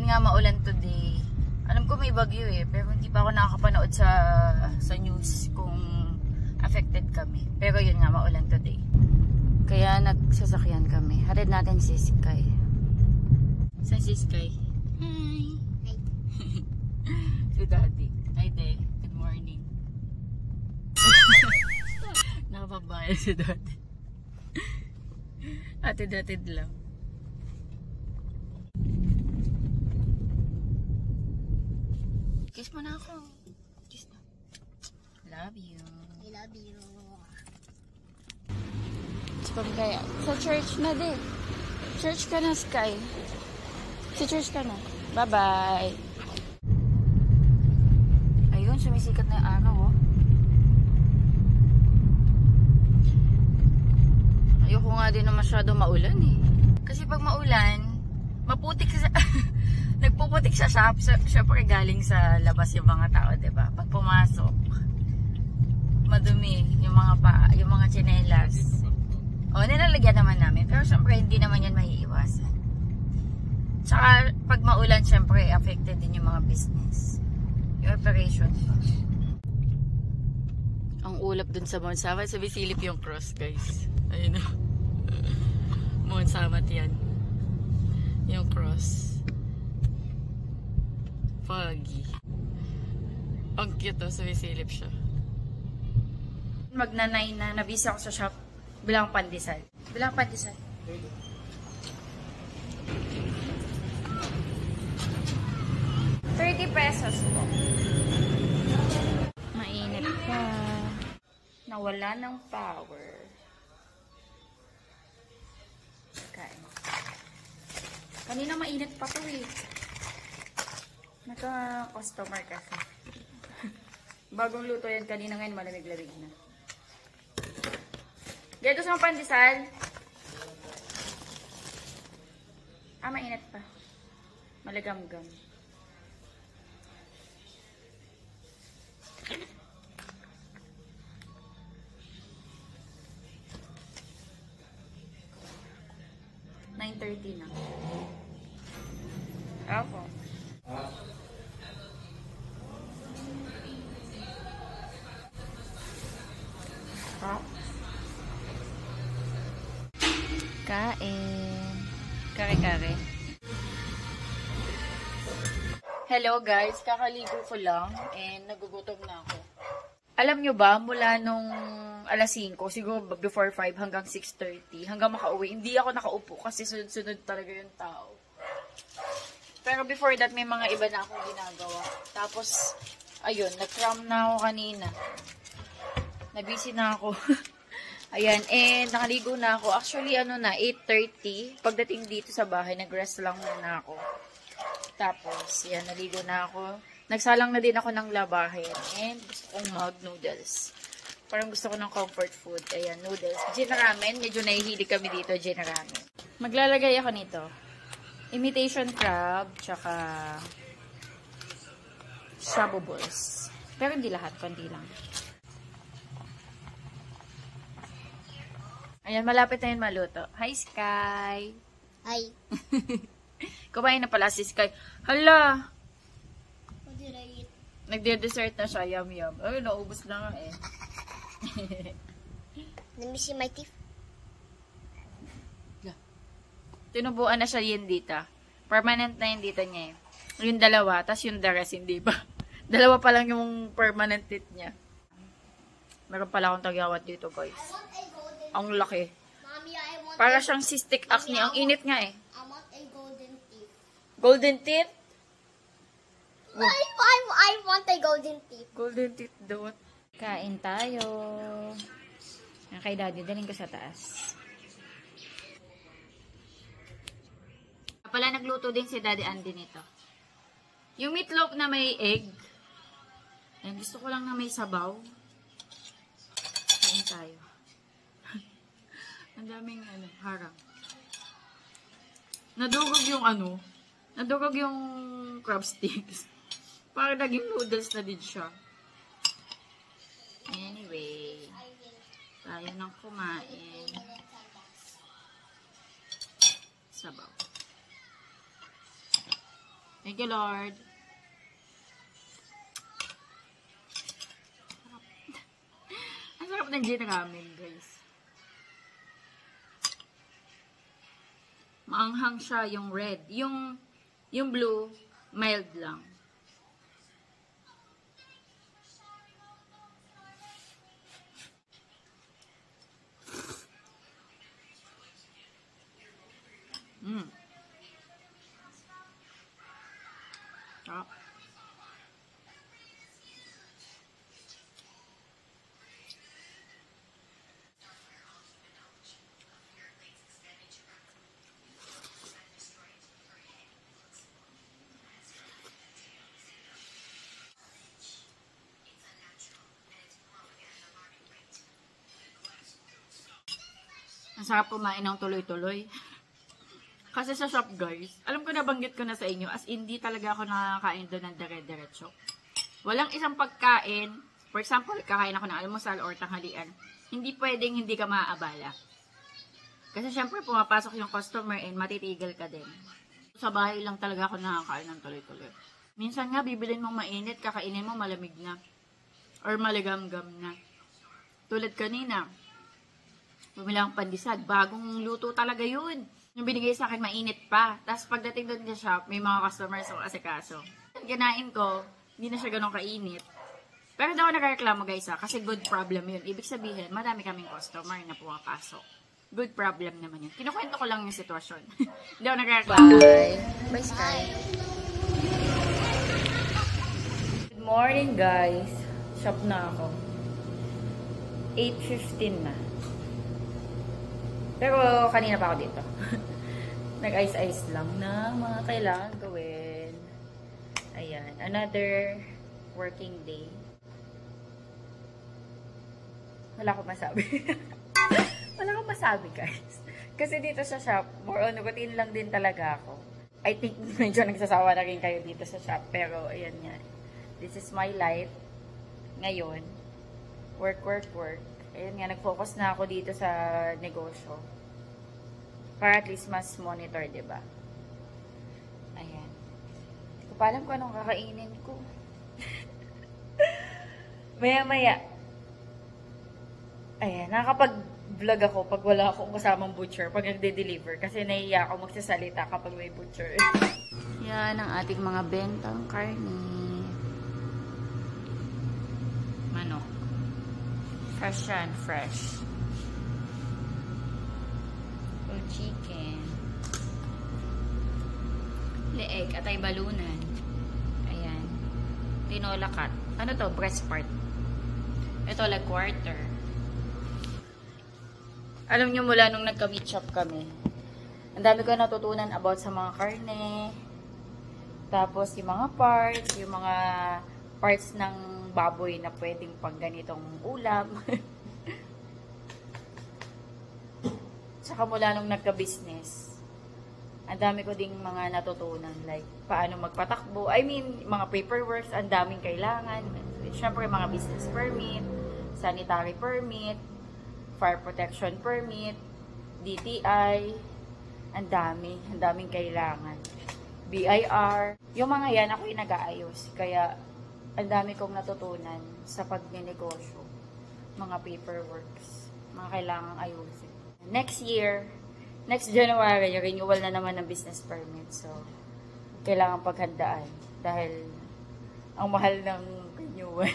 Yun nga, maulan today. Alam ko may bagyo eh, pero hindi pa ako nakakapanood sa news kung affected kami. Pero yun nga, maulan today. Kaya nagsasakyan kami. Hatid natin si Sky. Saan si Sky? Hi! Hi! Si Daddy. Hi, Day. Good morning. Nakapabayan si Daddy. Atid-atid lang. Kiss mo na ako. Kiss na. Love you. I love you. Kaya sa church na din. Church ka na, Sky. Sa church ka na. Bye-bye. Ayun, sumisikat na yung araw, oh. Ayoko nga din na masyado maulan, eh. Kasi pag maulan, maputik sa... nagpuputik sa shop. Siyempre galing sa labas yung mga tao, diba? Pag pumasok, madumi yung mga tsinelas. O, nilalagyan naman namin. Pero syempre, hindi naman yan maiiwasan. Tsaka, pag maulan, syempre, affected din yung mga business. Yung operation pa. Ang ulap dun sa Mount Samat. Sumisilip yung cross, guys. Ayun o. Mount Samat yan. Yung cross. Foggy. Ang cute o. Sumisilip siya. Magnanay na. Nabisa ako sa shop. Bilang pandesal. Bilang pandesal. 30 pesos po. Mainit pa. Nawala ng power. Kain. Kanina mainit pa to eh. Naka-customer kasi. Bagong luto yan. Kanina ngayon malamig-lamig na. Dito sa mga pandesal. Mainit pa. Malagam-gam. $9.30 na. Ako. Kain. Kare-kare. Hello guys, kakaligo ko lang and nagugutom na ako. Alam nyo ba, mula nung alas 5, siguro before 5 hanggang 6:30, hanggang makauwi, hindi ako nakaupo kasi sunod-sunod talaga yung tao. Pero before that, may mga iba na akong ginagawa. Tapos, ayun, nag-cram na ako kanina. Nabisi na ako. Ayan, and nakaligo na ako. Actually, 8:30. Pagdating dito sa bahay, nag-rest lang muna ako. Tapos, yan, naligo na ako. Nagsalang na din ako ng labahin. And gusto kong mag-noodles. Parang gusto ko ng comfort food. Ayan, noodles. Gin ramen. Medyo nahihilig kami dito, gin ramen. Maglalagay ako nito. Imitation crab, tsaka shabu balls. Pero hindi lahat, kundi lang. Ayan, malapit na yun maluto. Hi, Sky! Hi! Kumain na pala si Sky. Hala! What did I eat? Nagde-dessert na siya. Yum, yum. Ay, naubos na nga eh. Let me see my teeth. Tinubuan na siya yung dita. Permanent na yung dita niya eh. Yung dalawa, tas yung the rest, hindi ba? Dalawa pa lang yung permanent teeth niya. Meron pala akong tagyawat dito, guys. Ang laki. Mommy, I want Para siyang cystic acne. Ang init nga eh. I want a golden teeth. Golden teeth? I want a golden teeth. Golden teeth daw. Kain tayo. Yan kay Daddy. Daling ko sa taas. Pala nagluto din si Daddy Andy nito. Yung meatloaf na may egg. Yan, gusto ko lang na may sabaw. Kain tayo. Ang daming harang. Nadugog yung crab sticks. Parang naging noodles na din siya. Anyway, tayo nang kumain. Sabaw. Thank you, Lord. Ang sarap ng gin ramen, guys. Maanghang siya yung red. Yung blue, mild lang. Sarap. Ang sarap kumain ng tuloy-tuloy. Kasi sa shop, guys, alam ko nabanggit ko na sa inyo, as hindi talaga ako nakakain doon ng dire-diretso. Walang isang pagkain, for example, kakain ako ng almusal or tanghalian, hindi pwedeng hindi ka maaabala. Kasi syempre, pumapasok yung customer and matitigil ka din. Sa bahay lang talaga ako nakakain ng tuloy-tuloy. Minsan nga, bibilin mong mainit, kakainin mo malamig na. Or maligam-gam na. Tulad kanina, bumili akong pandesal. Bagong luto talaga yun. Yung binigay sa akin, mainit pa. Tapos pagdating doon sa shop, may mga customers o asikaso. Ganain ko, hindi na siya ganun kainit. Pero hindi ako nagreklamo, guys, kasi good problem yun. Ibig sabihin, madami kaming customer na pumapasok. Good problem naman yun. Kinukwento ko lang yung sitwasyon. Hindi ako nagreklamo. Bye! Bye, Sky! Good morning, guys. Shop na ako. 8:15 na. Pero kanina pa ako dito. Nag-ice-ice lang na mga kailangan gawin. Ayan. Another working day. Wala akong masabi. Wala akong masabi, guys. Kasi dito sa shop, more on routine lang din talaga ako. I think medyo nagsasawa na rin kayo dito sa shop. Pero ayan nga. This is my life. Ngayon. Work, work, work. Ayan nga, nag-focus na ako dito sa negosyo. Para at least mas monitor, diba? Ayan. Hindi ko pa alam kung anong kakainin ko. Maya-maya. Ayan, nakakapag-vlog ako pag wala akong kasamang butcher, pag nagde-deliver. Kasi nahiya ako magsasalita kapag may butcher. Yan ang ating mga bentang karne. Manok. Fresh yan, fresh. O chicken. Leeg, atay balunan. Ayan. Tinola cut. Ano to? Breast part. Ito, leg quarter. Alam nyo, mula nung nagka-meat shop kami, ang dami ko natutunan about sa mga karne. Tapos, yung mga parts ng baboy na pwedeng pang ganitong ulam. Tsaka mula nung nagka-business, ang dami ko ding mga natutunan. Like, paano magpatakbo. I mean, mga paperworks, ang daming kailangan. Siyempre, mga business permit, sanitary permit, fire protection permit, DTI, ang daming kailangan. BIR. Yung mga yan, ako yung nag-aayos. Kaya, ang dami kong natutunan sa pagnenegosyo. Mga paperworks. Mga kailangang ayusin. Next year, next January, renewal na naman ng business permit. So, kailangan paghandaan. Dahil, ang mahal ng renewal.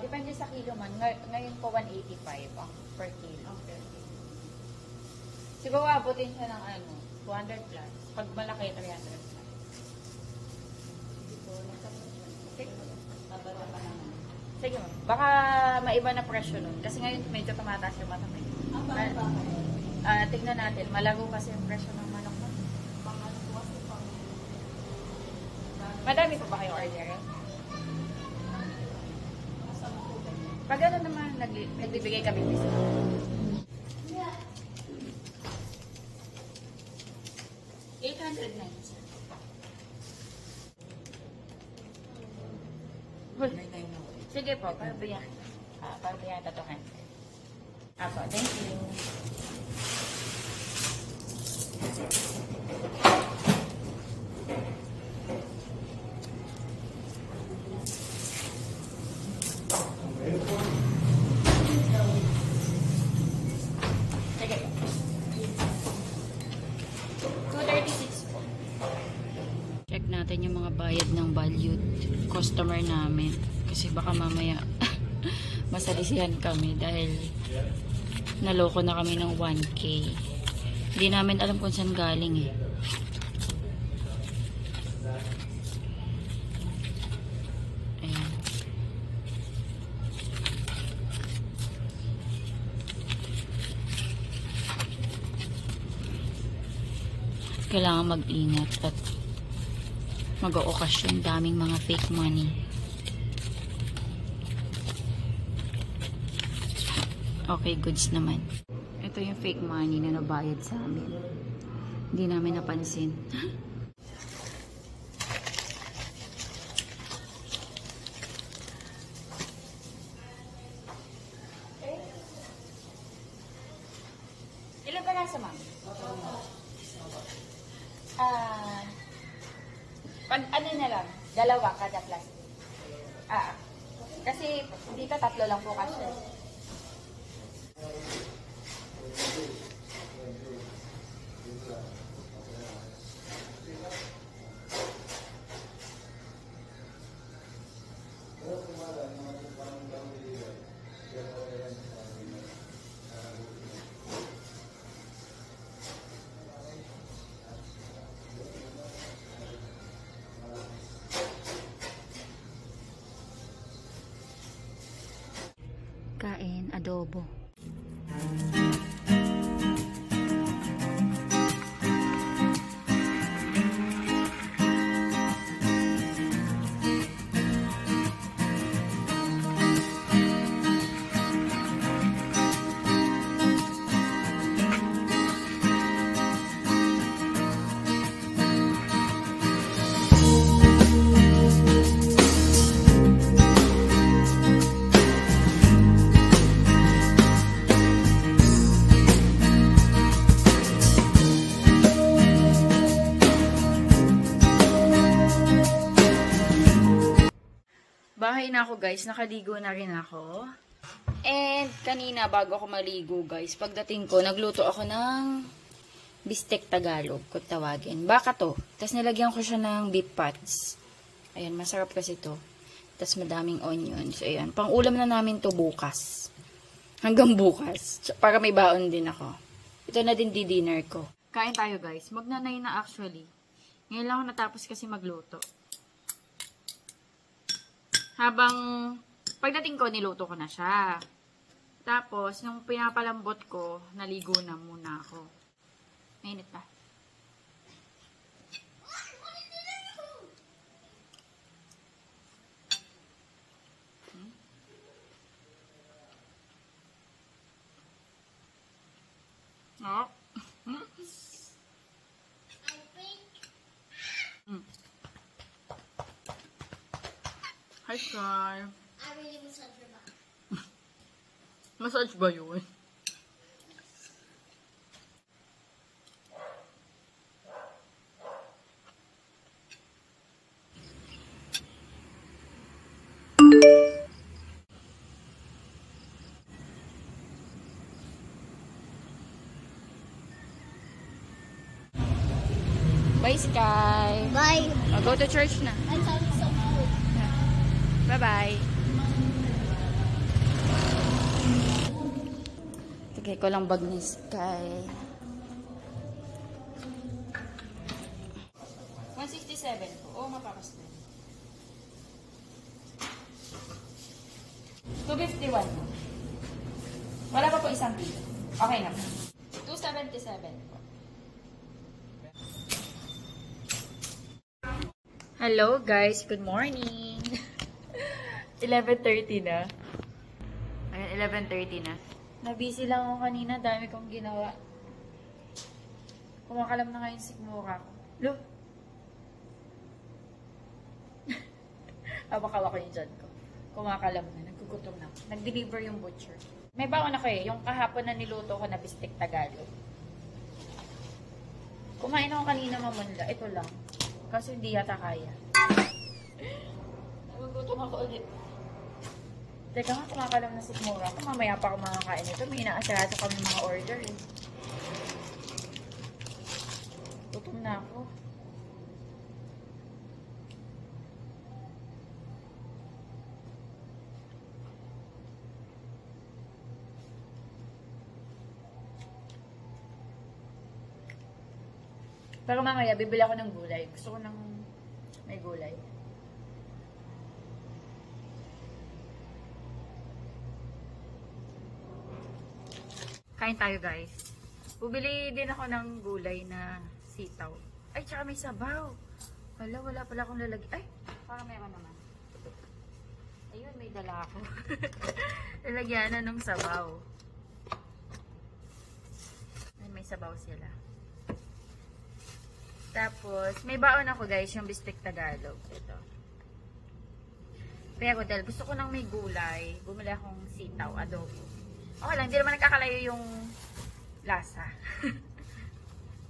Depende sa kilo man. Ngayon po, 185 ang per kilo. Okay. Siguro, abutin siya ng 200 plus. Pag malaki, 300 plus. Sige, baka maiba na presyo nun. Kasi ngayon medyo tumataas yung manok. Tignan natin. Malago kasi yung presyo ng manok mo. Madami pa ba kayong order? Pag ano naman, nagbibigay kami discount. 890. Sige po, pabiyan. Pabiyan tatuhan. Apo, thank you. bayad ng valued customer namin. Kasi baka mamaya masalisihan kami dahil naloko na kami ng 1K. Hindi namin alam kung saan galing eh. Ayan. Kailangan mag-ingat at mag-ookasyon. Daming mga fake money. Okay, goods naman. Ito yung fake money na nabayad sa amin. Hindi namin napansin. Ilan ba nasa, ma'am? Pag ano na lang, dalawa kada plastic. Kasi dito 3 lang po kasi. Kain, adobo. Bahay na ako guys, nakaligo na rin ako. And kanina bago ako maligo guys, pagdating ko, nagluto ako ng bistek Tagalog, kung tawagin. Baka to. Tapos nilagyan ko siya ng beef pads. Ayan, masarap kasi to. Tapos madaming onions. Ayan, pang ulam na namin to bukas. Hanggang bukas. Para may baon din ako. Ito na din di-dinner ko. Kain tayo guys. Magnanay na actually. Ngayon lang ako natapos kasi magluto. Habang pagdating ko, niluto ko na siya. Tapos, nung pinapalambot ko, naligo na muna ako. Mainit pa. Oh. Hi, Scar. I really massage your back. Massage ba yun? Bye, Sky. Bye. I'll go to church na. I'm sounding so cool. Bye-bye. Tagay ko lang bag ni Sky. 167 po. Oo, mapapas na. 251 po. Wala pa po isang kilo. Okay na po. 277 po. Hello guys, good morning. 11:30 na. Ayan, 11:30 na. Nabisi lang ako kanina, dami kong ginawa. Kumakalam na ngayon sikmura ko. Lo! Abakawa ko yung dyan ko. Kumakalam na, nagkukutom na. Nag-deliver yung butcher. May baon ako eh, yung kahapon na niluto ko na bistek Tagalog. Kumain ako kanina mamunla, ito lang. Kasi hindi yata kaya. Nagugutom ako ulit. Teka nga, kumakalam na sikmura ko. Mamaya pa ako makakain ito. May inaasarado kami mga order eh. Gutom na ako. Pero mamaya, bibili ako ng gulay. Gusto ko ng may gulay. Kain tayo, guys. Bubili din ako ng gulay na sitaw. Ay, tsaka may sabaw. Wala pala akong lalagyan. Ay, parang meron naman. Ayun, may dala ako. Lalagyan na ng sabaw. Ay, may sabaw sila. Tapos, may baon ako, guys, yung bistek Tagalog. Ito. Pero dahil gusto ko ng may gulay, bumili akong sitaw, adobo. Okay lang, hindi naman nagkakalayo yung lasa.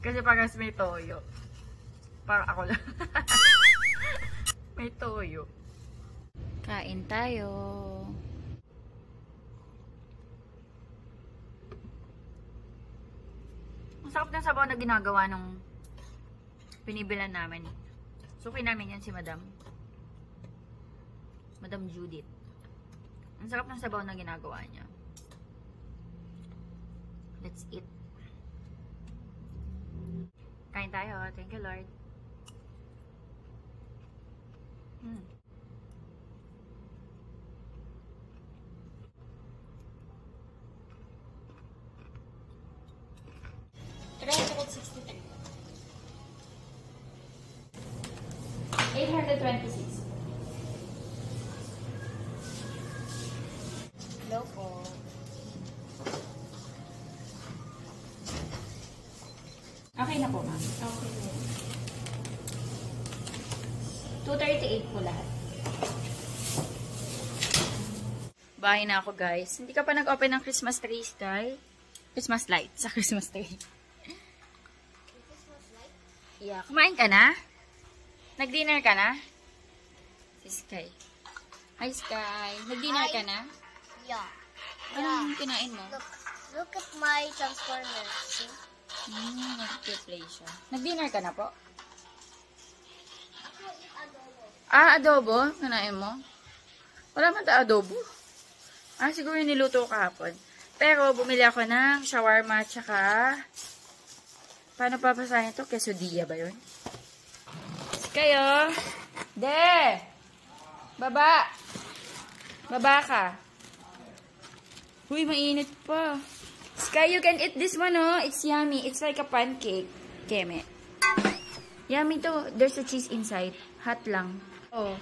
Kasi parang may toyo. Parang ako lang. May toyo. Kain tayo. Ang sarap ng sabaw na ginagawa nung binibilan namin. Suki namin yan si Madam Judith. Ang sarap ng sabaw na ginagawa niya. Let's eat. Kain tayo. Thank you, Lord. $363. 826. Hello po. Okay na po, ma'am. Okay. 238 po lahat. Bahay na ako, guys. Hindi ka pa nag-open ng Christmas tree, Sky? Christmas light sa Christmas tree. Christmas light? Yeah. Kumain ka na? Nag-dinner ka na? Si Sky. Hi, Sky. Nag-dinner ka na? Yeah. Anong kinain mo? Look at my Transformers. See? Nag-play siya. Nag-dinner ka na po? Adobo. Ah, adobo? Kanain mo? Wala man ta adobo. Ah, siguro yung niluto kahapon. Pero, bumili ako ng shawarma tsaka paano papasahin ito? Quesadilla ba yun? Kayo? De! Baba! Baba ka. Uy, mainit pa. Sky, you can eat this one, oh. It's yummy. It's like a pancake. Keme. Yummy to. There's a cheese inside. Hot lang. Oh.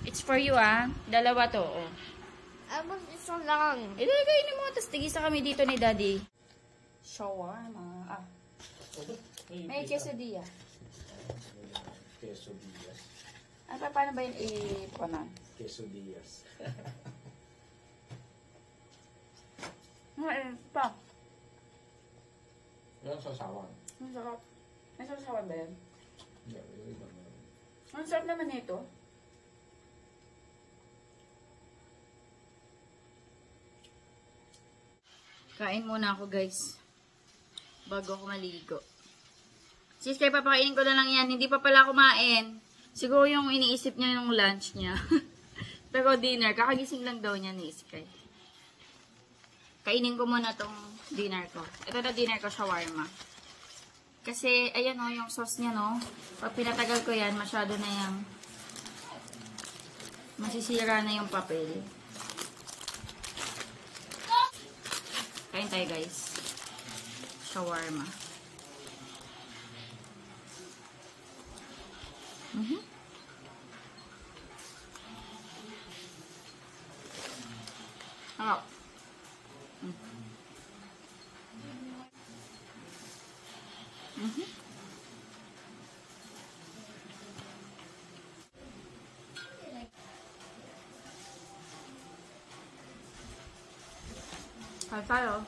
It's for you, ah. Dalawa to, oh. Abang isa lang. Ilagay mo. Tapos tigisa kami dito ni Daddy. Shawarma. Ah. May quesadilla. Quesadillas. Ay, paano ba yun ipanan? Quesadillas. Pa. Yan sa sawan. Ang sarap. May sasawan ba yan? Hindi, iba na. Ang sarap naman nito. Kain muna ako, guys. Bago ako maligo. Sis, kaya papakainin ko na lang yan. Hindi pa pala kumain. Siguro yung iniisip niya yung lunch niya. Pero dinner. Kakagising lang daw niya ni Iskay. Kainin ko muna tong dinner ko. Ito na dinner ko, shawarma. Kasi, ayan o, yung sauce niya, no. Pag pinatagal ko yan, masyado na yung masisira na yung papel. Kain tayo, guys. Shawarma. Harap. Kain tayo.